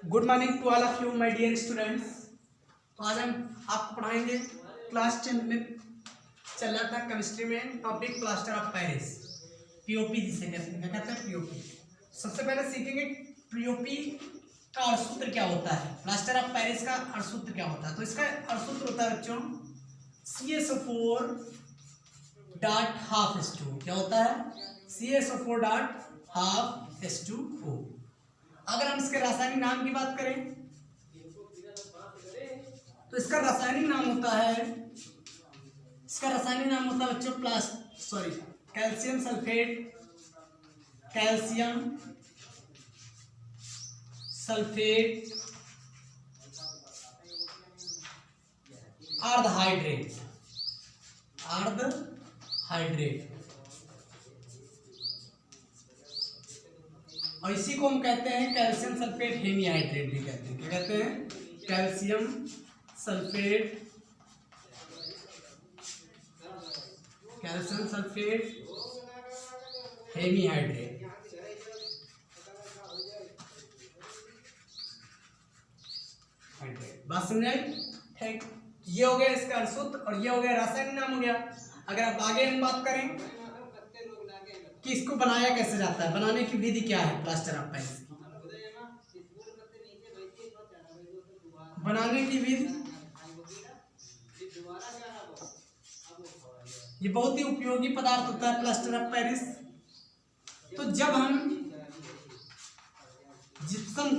Good morning to all of you my dear students. तो आज हम आपको पढ़ाएंगे क्लास 10 में चल रहा था केमिस्ट्री में topic plaster of Paris, POP जिसे कहते हैं। क्या कहते हैं? पीओपी। सबसे पहले सीखेंगे पीओपी का अणुसूत्र क्या होता है, प्लास्टर ऑफ पेरिस का अणुसूत्र क्या होता है। तो इसका अणुसूत्र होता है बच्चों CaSO4 डॉट हाफ H2। क्या होता है? CaSO4 dot half H2O। अगर हम इसके रासायनिक नाम की बात करें तो इसका रासायनिक नाम होता है बच्चों कैल्शियम सल्फेट, अर्धहाइड्रेट। और इसी को हम कहते हैं कैल्शियम सल्फेट हेमीहाइड्रेट भी कहते हैं। क्या कहते हैं? Calcium sulphate hemihydrate. बात समझ आई? ठीक, ये हो गया इसका अणुसूत्र और ये हो गया रासायनिक नाम हो गया। अगर आप आगे हम बात करें कि इसको बनाया कैसे जाता है, बनाने की विधि क्या है प्लास्टर ऑफ पेरिस की, बनाने की विधि ये बहुत ही उपयोगी पदार्थ होता है प्लास्टर ऑफ पेरिस। तो जब हम जिप्सम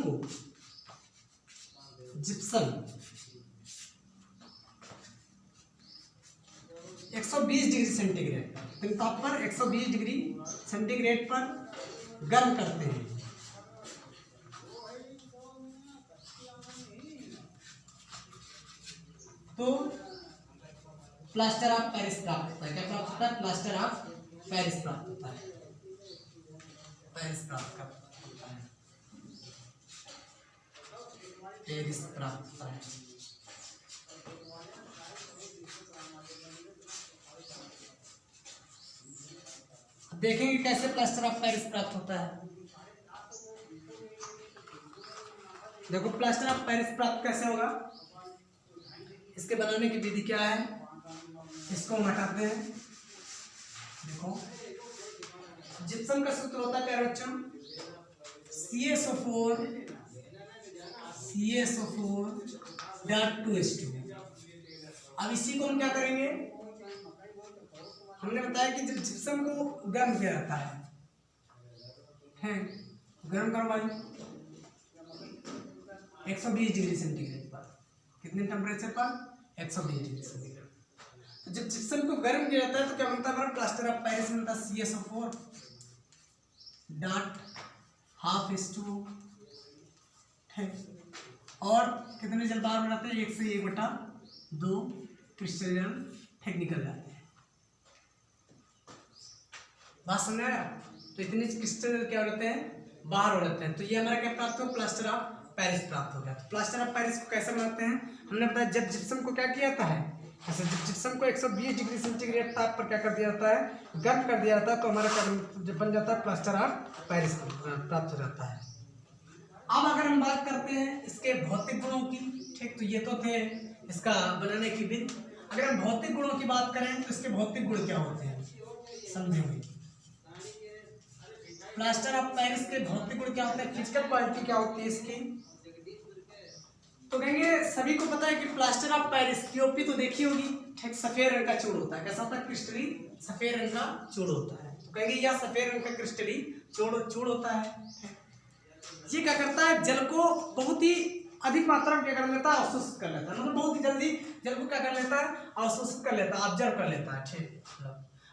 120 डिग्री सेंटीग्रेड पर, तापमान 120 डिग्री सेंटीग्रेड पर गर्म करते हैं तो प्लास्टर ऑफ पेरिस प्राप्त होता है। क्या प्राप्त होता है? प्लास्टर ऑफ पेरिस प्राप्त होता है। पेरिस प्राप्त होता है। देखेंगे कैसे प्लास्टर ऑफ पेरिस प्राप्त होता है। देखो प्लास्टर ऑफ पेरिस प्राप्त कैसे होगा, इसके बनाने की विधि क्या है, इसको हम हटाते हैं। देखो जिप्सम का सूत्र होता है प्यारे बच्चों CaSO4 डॉट 2H2। अब इसी को हम क्या करेंगे, हमने बताया कि जब जिप्सम को गर्म किया जाता है गर्म करवाई 120 डिग्री सेंटीग्रेड पर, कितने टेम्परेचर पर? 120 डिग्री सेंटीग्रेड। तो जब जिप्सम को गर्म किया जाता है तो क्या बनता है हमारा प्लास्टर ऑफ पेरिस बनता है CaSO4 डॉट हाफ H2। और कितने जल बाहर बनाते हैं? 1 से 1/2 क्रिस्टल जल निकल जाते हैं। बात समझ आया? तो इतने क्रिस्टल जल क्या हो जाते हैं? बाहर हो जाते हैं। तो ये हमारा क्या प्राप्त हो? प्लास्टर ऑफ पेरिस प्राप्त हो गया। तो प्लास्टर ऑफ पेरिस को कैसे बनाते हैं हमने बताया, जब जिप्सम को क्या किया जाता है, जैसे जब जिप्सम को 120 डिग्री सेंटीग्रेड ताप पर क्या कर दिया जाता है, गर्म कर दिया जाता है, तो हमारा क्या बन जाता है? प्लास्टर ऑफ पेरिस प्राप्त हो जाता है। अब अगर हम बात करते हैं इसके भौतिक गुणों की, ठीक, तो ये तो थे इसका बनाने की विधि। अगर हम भौतिक गुणों की बात करें तो इसके भौतिक गुण क्या होते हैं समझेंगे। प्लास्टर ऑफ पेरिस के भौतिक गुण क्या होते हैं, फिजिकल क्वालिटी क्या होती है इसकी, तो कहेंगे सभी को पता है कि प्लास्टर ऑफ पेरिस पीओपी तो देखी होगी, ठीक, सफेद रंग का चूड़ होता है। कैसा होता है? क्रिस्टली सफेद रंग का चूड़ होता है। तो कहेंगे यह सफेद रंग का क्रिस्टली चूड़ होता है। ये क्या करता है? जल को बहुत ही अधिक मात्रा में क्या कर लेता है? अवशोषित कर लेता है। मतलब बहुत ही जल्दी जल को क्या कर लेता है? अवशोषित कर लेता है, ऑब्जर्व कर लेता है। ठीक,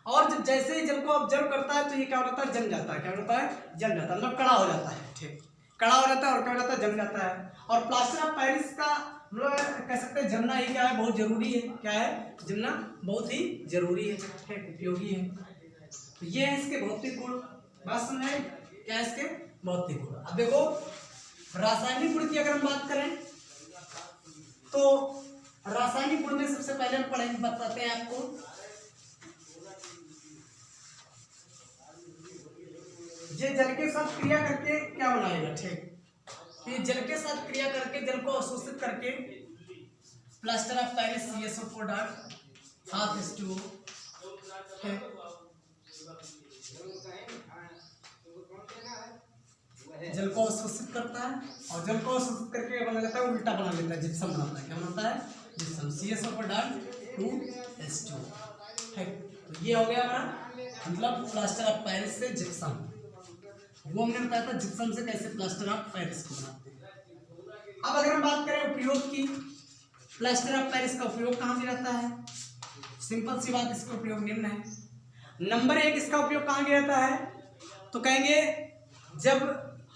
और जब जैसे ही जल को ऑब्जर्व करता है तो ये क्या होता है? जम जाता है। क्या होता है? जम जाता है, मतलब कड़ा हो जाता है। ठीक, कड़ा हो जाता है और क्या हो जाता है? जम जाता है। और प्लास्टर ऑफ पेरिस का मतलब कह सकते हैं जमना ही क्या है? बहुत जरूरी है। क्या है? जमना बहुत ही जरूरी है, ठीक, उपयोगी है। तो ये है इसके भौतिक गुण। बात समझ आई? क्या है इसके भौतिक गुण? अब देखो रासायनिक गुण की अगर हम बात करें तो रासायनिक गुण में सबसे पहले हम पढ़ेंगे, बताते हैं आपको ये जल के साथ क्रिया करके क्या बनाएगा। ठीक, तो ये जल के साथ क्रिया करके, जल को अवशोषित करके plaster of Paris CSO4 dot ½ है। जल को अवशोषित करता है और जल को अवशोषित करके बना लेता है, उल्टा बना लेता है, जिप्सम बनाता है। क्या बनाता है? जिप्सम। CSO4 डॉट 2H2 है। तो ये हो गया हमारा मतलब प्लास्टर ऑफ पेरिस से जिप्सम। वो हमने बताया था जिप्सम से कैसे प्लास्टर ऑफ पेरिस को बनाते हैं। अब अगर हम बात करें उपयोग की, प्लास्टर ऑफ पेरिस का उपयोग कहाँ में रहता है? सिंपल सी बात, इसका उपयोग निम्न है। नंबर 1, इसका उपयोग कहाँ में रहता है? तो कहेंगे जब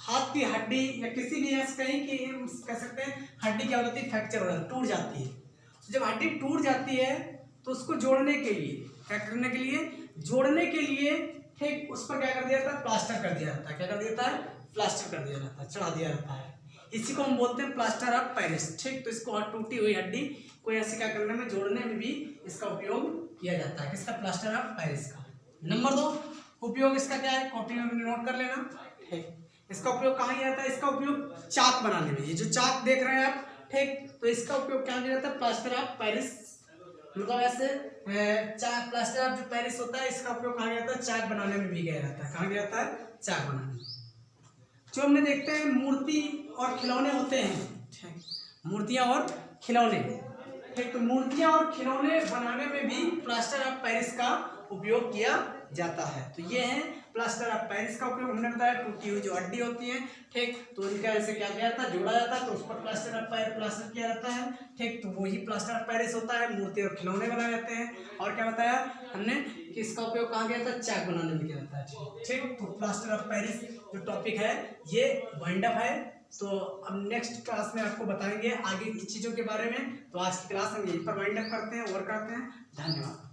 हाथ की हड्डी या किसी भी ऐसे कहीं की कह सकते हैं हड्डी क्या होती है, फ्रैक्चर हो जाती है, टूट जाती है। तो जब हड्डी टूट जाती है तो उसको जोड़ने के लिए क्या करने के लिए? जोड़ने के लिए ठीक उस पर क्या कर दिया जाता है? प्लास्टर कर दिया जाता है। क्या कर दिया जाता है? प्लास्टर कर दिया जाता है, चढ़ा दिया जाता है। इसी को हम बोलते हैं प्लास्टर ऑफ पेरिस। ठीक, तो इसको टूटी हुई हड्डी को ऐसे क्या करने में, जोड़ने में भी इसका उपयोग किया जाता है। किसका? प्लास्टर ऑफ पेरिस का। नंबर 2 उपयोग इसका क्या है? कॉपी में नोट कर लेना है। इसका उपयोग कहाँ किया जाता है? इसका उपयोग चाक बनाने में। ये जो चाक देख रहे हैं आप, ठीक, तो इसका उपयोग क्या किया जाता है? प्लास्टर ऑफ पेरिस, मतलब ऐसे चाक, प्लास्टर ऑफ जो पेरिस होता है इसका उपयोग कहाँ किया जाता है? चाक बनाने में भी किया जाता है। कहाँ किया जाता है? चाक बनाने में। जो हमने देखते हैं मूर्ति और खिलौने होते हैं, ठीक, मूर्तियां और खिलौने, ठीक, तो मूर्तियां और खिलौने बनाने में भी प्लास्टर ऑफ पेरिस का उपयोग किया जाता है। तो ये है प्लास्टर ऑफ पेरिस का उपयोग। हमने बताया टूटी हुई जो हड्डी होती है, ठीक, तो उनका ऐसे क्या किया जाता है? जोड़ा जाता है, तो उस पर प्लास्टर ऑफ पेरिस प्लास्टर किया जाता है। ठीक, तो वही प्लास्टर ऑफ पेरिस होता है। मूर्ति और खिलौने बनाए जाते हैं। और क्या बताया हमने कि इसका उपयोग कहाँ किया जाता है? चाक बनाने में किया जाता है। ठीक, तो प्लास्टर ऑफ पेरिस जो टॉपिक है ये वाइंड अप है। तो अब नेक्स्ट क्लास में आपको बताएंगे आगे की चीज़ों के बारे में। तो आज की क्लास हम यहीं पर वाइंड अप करते हैं और करते हैं। धन्यवाद।